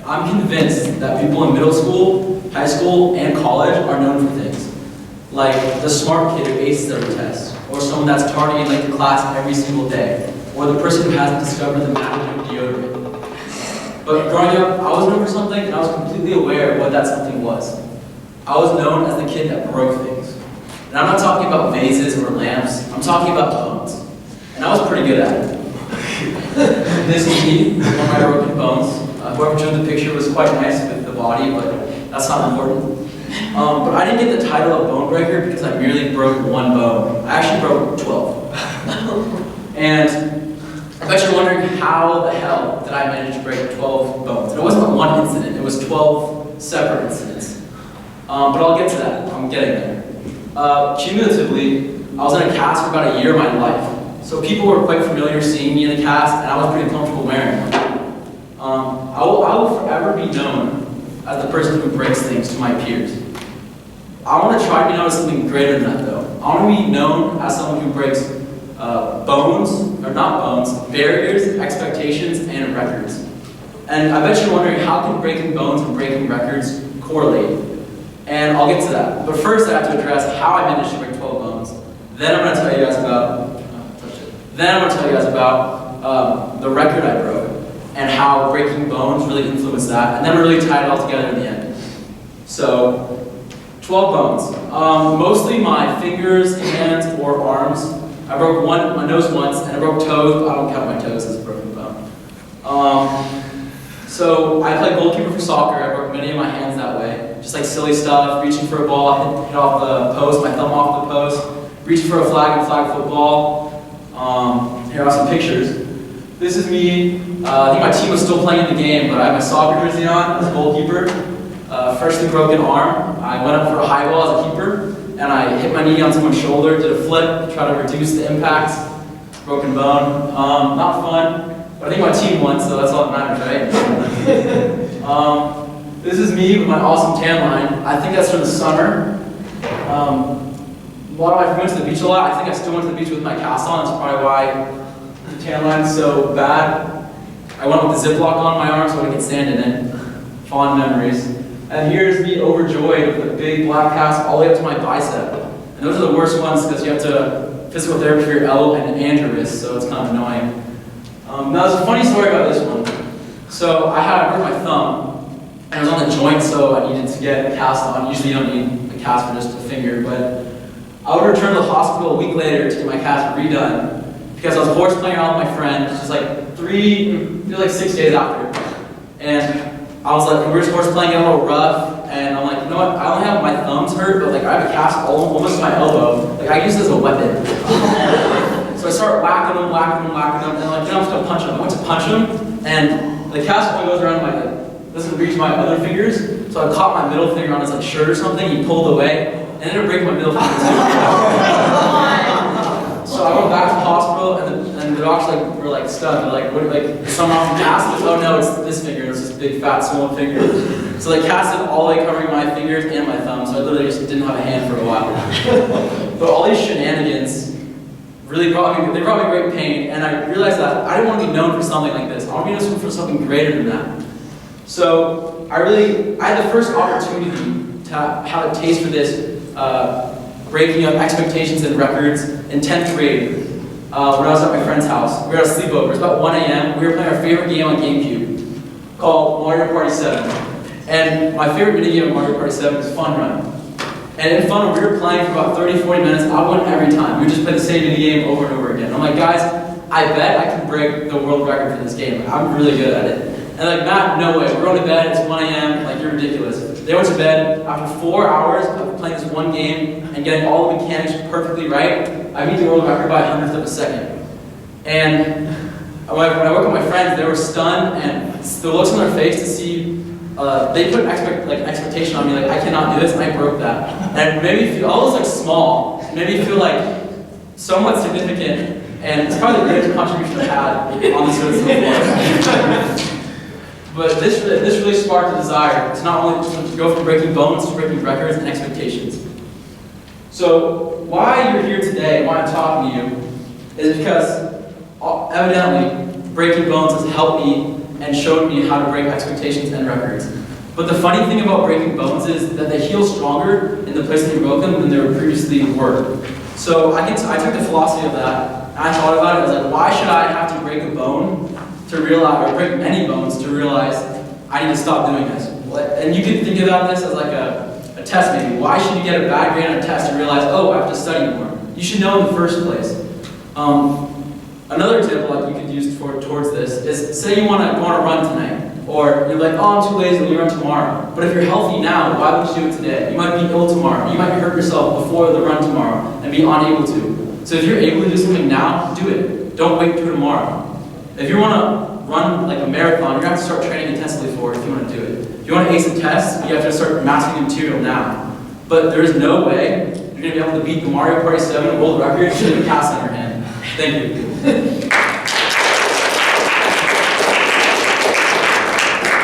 I'm convinced that people in middle school, high school, and college are known for things. Like the smart kid who aces every test, or someone that's targeting late to class every single day, or the person who hasn't discovered the magic of deodorant. But growing up, I was known for something, and I was completely aware of what that something was. I was known as the kid that broke things. And I'm not talking about vases or lamps, I'm talking about bones. And I was pretty good at it. This is me, one of my broken bones. Whoever drew the picture was quite nice with the body, but that's not important. But I didn't get the title of bone breaker because I merely broke one bone. I actually broke 12. And I bet you're wondering how the hell did I manage to break 12 bones? And it wasn't one incident, it was 12 separate incidents. But I'll get to that, I'm getting there. Cumulatively, I was in a cast for about a year of my life. So people were quite familiar seeing me in the cast, and I was pretty comfortable wearing one. I will forever be known as the person who breaks things to my peers. I want to try to be known as something greater than that though. I want to be known as someone who breaks bones, or not bones, barriers, expectations, and records. And I bet you're wondering, how can breaking bones and breaking records correlate? And I'll get to that. But first I have to address how I managed to break 12 bones. Then I'm going to tell you guys about, the record I broke, and how breaking bones really influenced that, and then we'll really tie it all together in the end. So, 12 bones. Mostly my fingers, hands, or arms. I broke my nose once, and I broke toes, but I don't count my toes as a broken bone. So, I played goalkeeper for soccer. I broke many of my hands that way. Just like silly stuff, reaching for a ball, hit off the post, my thumb off the post, reaching for a flag in flag football. Here are some pictures. This is me. I think my team was still playing in the game, but I had my soccer jersey on as a goalkeeper. Freshly broken arm. I went up for a high ball as a keeper, and I hit my knee on someone's shoulder, did a flip to try to reduce the impact. Broken bone. Not fun, but I think my team won, so that's all that matters, right? This is me with my awesome tan line. I think that's from the summer. A lot of my friends went to the beach a lot. I think I still went to the beach with my cast on. That's probably why the tan line's so bad. I went with the Ziploc on my arm so I could get sand in it. Fond memories. And here's me overjoyed with a big black cast all the way up to my bicep. And those are the worst ones because you have to physical therapy for your elbow and your wrist, so it's kind of annoying. Now there's a funny story about this one. So I broke my thumb, and it was on the joint, so I needed to get a cast on. Usually you don't need a cast for just a finger, but I would return to the hospital a week later to get my cast redone because I was horse playing around with my friend, just like 6 days after. And I was like, we were just horse playing, getting a little rough, and I'm like, you know what, I only have my thumbs hurt, but like I have a cast almost to my elbow. Like I use this as a weapon. So I start whacking them, and like, I'm just gonna punch him. I went to punch him, and the cast only goes around my, doesn't reach my other fingers, so I caught my middle finger on his like shirt or something, he pulled away, and ended up breaking my middle finger too. So I went back to the hospital, and the doctors were like stunned. They're like, what, like, something wrong with the cast? Oh no, it's this finger, it's this big fat swollen finger. So they casted all the way covering my fingers and my thumb, so I literally just didn't have a hand for a while. But all these shenanigans really brought me great pain, and I realized that I didn't want to be known for something like this. I want to be known for something greater than that. So I had the first opportunity to have a taste for this breaking up expectations and records in 10th grade when I was at my friend's house. We were at a sleepover. It was about 1 a.m. We were playing our favorite game on GameCube called Mario Party 7. And my favorite minigame of Mario Party 7 is Fun Run. And in Fun Run, we were playing for about 30-40 minutes. I won every time. We would just play the same minigame over and over again. I'm like, guys, I bet I can break the world record for this game. I'm really good at it. And like, Matt, no way. We're going to bed, it's 1 a.m., like, you're ridiculous. They went to bed. After 4 hours of playing this one game and getting all the mechanics perfectly right, I beat the world record by 100th of a second. And when I woke up with my friends, they were stunned, and the looks on their face to see, they put an expectation on me, like, I cannot do this, and I broke that. And it made me feel almost like small, it made me feel like somewhat significant, and it's probably the greatest contribution I've had on this earth so far. But this really sparked a desire to not only to go from breaking bones to breaking records and expectations. So why you're here today, why I'm talking to you, is because evidently breaking bones has helped me and showed me how to break expectations and records. But the funny thing about breaking bones is that they heal stronger in the place that you broke them than they were previously were. So I took the philosophy of that, and I thought about it. I was like, why should I have to break a bone to realize, or break many bones to realize I need to stop doing this? And you could think about this as like a test maybe. Why should you get a bad grade on a test and realize, oh, I have to study more? You should know in the first place. Another example like you could use towards this is, say you want to run tonight, or you're like, oh, I'm too lazy, let me run tomorrow. But if you're healthy now, why would you do it today? You might be ill tomorrow. You might hurt yourself before the run tomorrow and be unable to. So if you're able to do something now, do it. Don't wait till tomorrow. If you want to run like a marathon, you're going to have to start training intensely for it if you want to do it. If you want to ace a test, you have to start mastering the material now. But there is no way you're going to be able to beat the Mario Party 7 world record with a cast on your hand. Thank you.